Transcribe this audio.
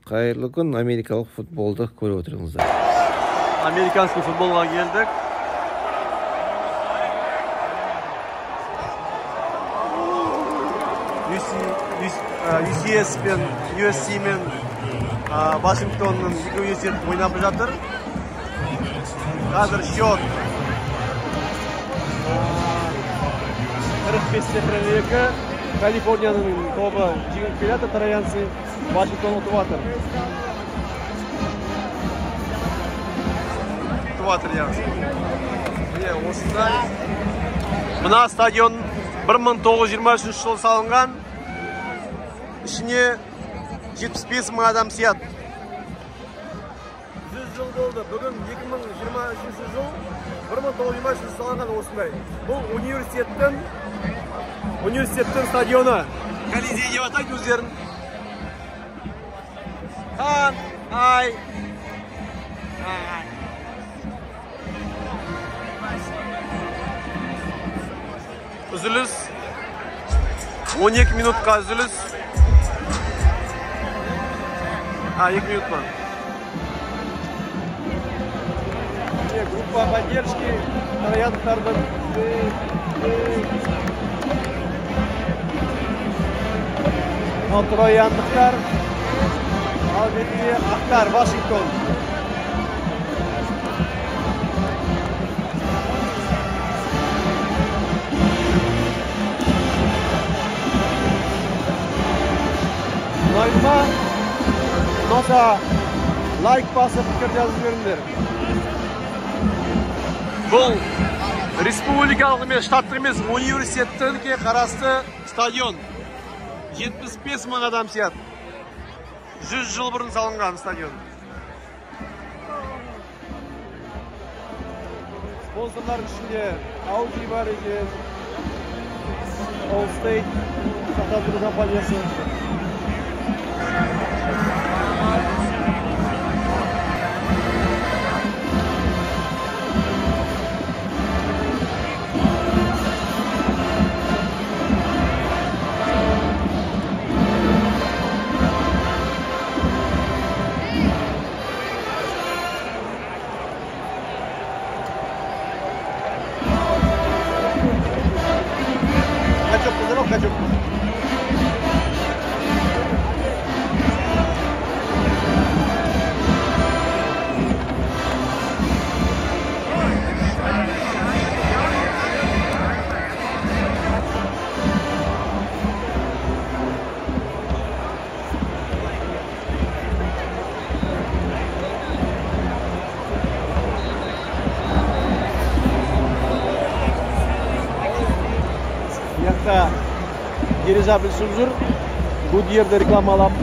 Қайырлы күн, америкалық футболды көріп отырыңыздар. Американский футболға келдік. UCS пен USC мен Вашингтонның екі университет ойнап жатыр. Қазір счет 45-2. Калифорнияның тобы жеңіп келеді, троянцы Вашингтон ұтып жатыр. Осындай. Мына стадион 1923 жылы салынған. Ішіне 75 мың адам сияды. 100 жыл болды. Бүгін 2023 жыл 1923 жылы салынған осындай. Бұл университеттің стадионы. Колизей деп атайды өздерін. Üzülüz. 12 minutқа üzülüz. 2 minut mu? Группа поддержки трояндықтардың. Ал трояндықтар, ал бетінде ақтар, Вашингтон. Лайкма, носа лайк басып пікір жазып беріңдер. Бұл республикалық емес, штаттық емес, университеттерге қарасты стадион. 75 мың адам сияды. 100 жыл бұрын салынған стадион. Спонсорлар ішінде Audi бар екен, Allstate сақтандыру компаниясы. Качок. Дирижабль Сузур, Гудьерді рекламалап